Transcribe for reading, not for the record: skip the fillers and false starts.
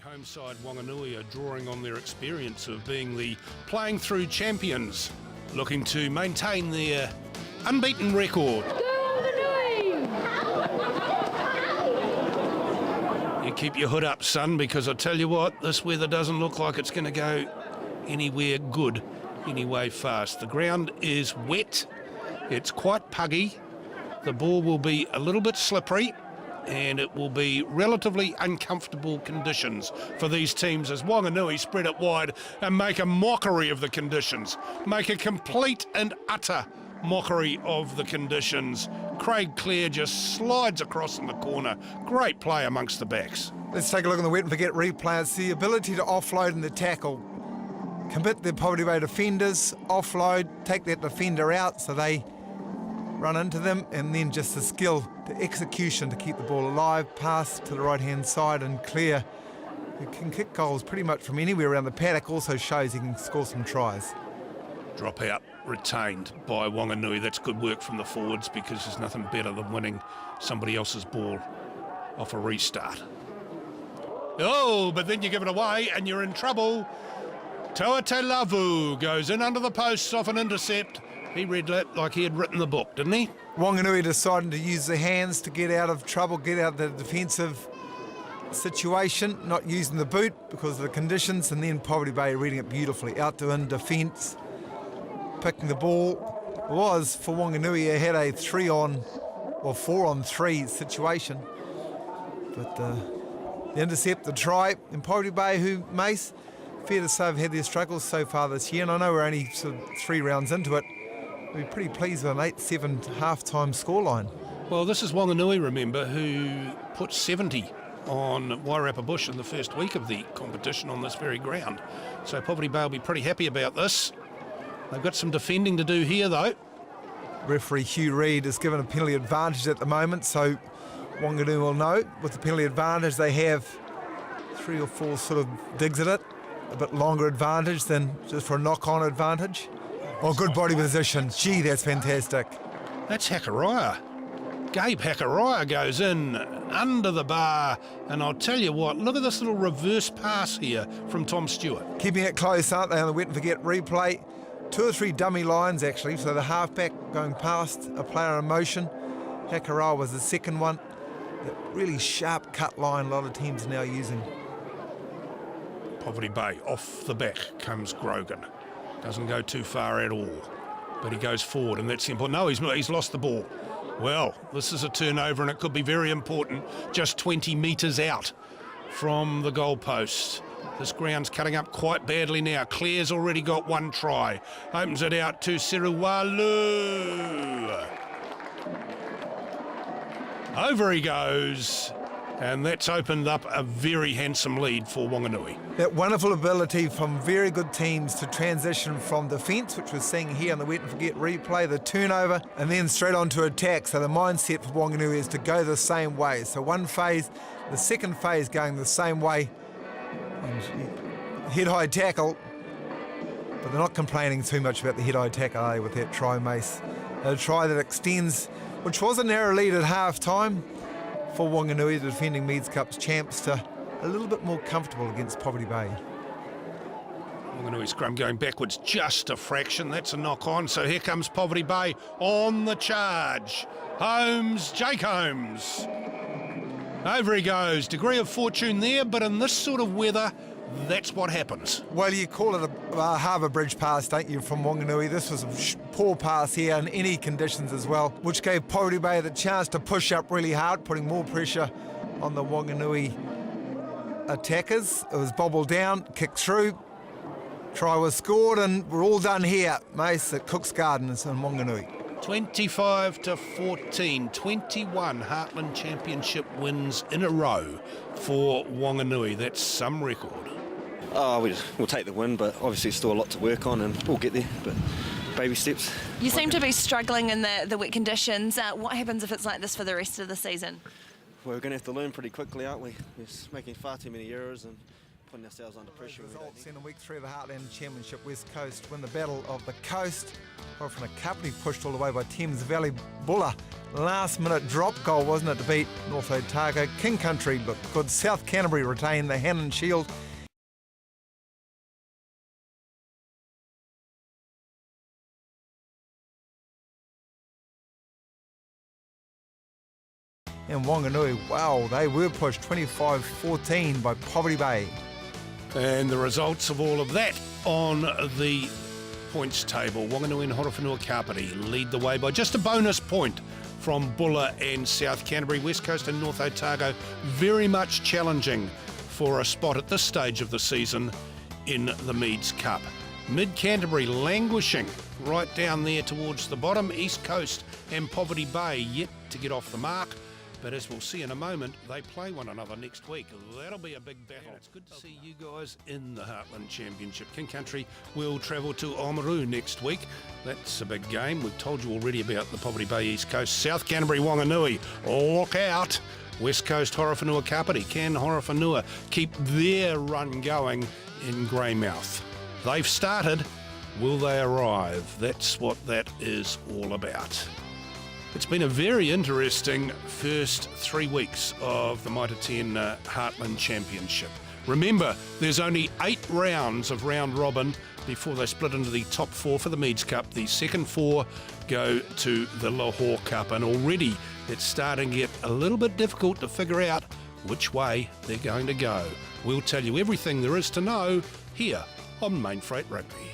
home side Wanganui are drawing on their experience of being the playing through champions, looking to maintain their unbeaten record. You keep your hood up, son, because I tell you what, this weather doesn't look like it's going to go anywhere good, anyway fast. The ground is wet, it's quite puggy, the ball will be a little bit slippery, and it will be relatively uncomfortable conditions for these teams as Wanganui spread it wide and make a mockery of the conditions, make a complete and utter mockery of the conditions. Craig Clare just slides across in the corner. Great play amongst the backs. Let's take a look at the wet and forget replay. It's the ability to offload in the tackle. Commit the Poverty Bay defenders, offload, take that defender out so they run into them, and then just the skill, the execution to keep the ball alive, pass to the right-hand side and clear. He can kick goals pretty much from anywhere around the paddock, also shows he can score some tries. Drop out retained by Wanganui. That's good work from the forwards, because there's nothing better than winning somebody else's ball off a restart. Oh, but then you give it away and you're in trouble. Toa goes in under the posts off an intercept. He read that like he had written the book, didn't he? Wanganui deciding to use the hands to get out of trouble, get out of the defensive situation, not using the boot because of the conditions, and then Poverty Bay reading it beautifully. Out to in defence, picking the ball. Was for Wanganui, he had a 4-on-3 situation. But the intercept, the try, and Poverty Bay, who, Mace, fair to say, have had their struggles so far this year, and I know we're only sort of 3 rounds into it. We're pretty pleased with an 8-7 half-time scoreline. Well, this is Wanganui, remember, who put 70 on Wairarapa Bush in the first week of the competition on this very ground. So Poverty Bay will be pretty happy about this. They've got some defending to do here, though. Referee Hugh Reid is given a penalty advantage at the moment, so Wanganui will know. With the penalty advantage, they have 3 or 4 sort of digs at it. A bit longer advantage than just for a knock-on advantage. Oh, good body position. Gee, that's fantastic. That's Hakaraya. Gabe Hakaraya goes in under the bar, and I'll tell you what, look at this little reverse pass here from Tom Stewart. Keeping it close, aren't they, on the wet and forget replay? 2 or 3 dummy lines, actually, so the halfback going past a player in motion. Hakaraya was the second one. That really sharp cut line a lot of teams are now using. Poverty Bay, off the back comes Grogan. Doesn't go too far at all, but he goes forward, and that's important. No, he's lost the ball. Well, this is a turnover, and it could be very important, just 20 metres out from the goalpost. This ground's cutting up quite badly now. Claire's already got 1 try. Opens it out to Siruwalu. Over he goes. And that's opened up a very handsome lead for Wanganui. That wonderful ability from very good teams to transition from defence, which we're seeing here on the wet and forget replay, the turnover, and then straight on to attack. So the mindset for Wanganui is to go the same way. So one phase, the second phase going the same way. Head-high tackle, but they're not complaining too much about the head-high tackle, are they, with that try, Mace? A try that extends, which was a narrow lead at half-time, for Wanganui, the defending Meads Cup's champs, to a little bit more comfortable against Poverty Bay. Wanganui scrum going backwards just a fraction. That's a knock-on. So here comes Poverty Bay on the charge. Jake Holmes. Over he goes. Degree of fortune there, but in this sort of weather, that's what happens. Well, you call it a Harbour Bridge pass, don't you, from Wanganui? This was a poor pass here in any conditions as well, which gave Poverty Bay the chance to push up really hard, putting more pressure on the Wanganui attackers. It was bobbled down, kicked through, try was scored, and we're all done here, Mace, at Cook's Gardens in Wanganui. 25-14, 21 Heartland Championship wins in a row for Wanganui. That's some record. We'll take the win, but obviously still a lot to work on, and we'll get there, but baby steps. You seem to be struggling in the wet conditions. What happens if it's like this for the rest of the season? Well, we're going to have to learn pretty quickly, aren't we? We're making far too many errors and putting ourselves under pressure. We don't Results need in week 3 of the Heartland Championship. West Coast win the Battle of the Coast. From a company pushed all the way by Thames Valley Buller. Last minute drop goal, wasn't it, to beat North Otago. King Country looked good. South Canterbury retained the Hannon Shield. And Wanganui, wow, they were pushed 25-14 by Poverty Bay. And the results of all of that on the points table. Wanganui and Horowhenua Kapiti lead the way by just a bonus point from Buller and South Canterbury. West Coast and North Otago very much challenging for a spot at this stage of the season in the Meads Cup. Mid Canterbury languishing right down there towards the bottom. East Coast and Poverty Bay yet to get off the mark. But as we'll see in a moment, they play one another next week. That'll be a big battle. Yeah, it's good to see you guys in the Heartland Championship. King Country will travel to Oamaru next week. That's a big game. We've told you already about the Poverty Bay East Coast. South Canterbury Wanganui, look out. West Coast Horowhenua Kapiti. Can Horowhenua keep their run going in Greymouth? They've started. Will they arrive? That's what that is all about. It's been a very interesting first 3 weeks of the Mitre 10 Heartland Championship. Remember, there's only 8 rounds of round robin before they split into the top 4 for the Meads Cup. The second 4 go to the Lahore Cup, and already it's starting to get a little bit difficult to figure out which way they're going to go. We'll tell you everything there is to know here on Mainfreight Rugby.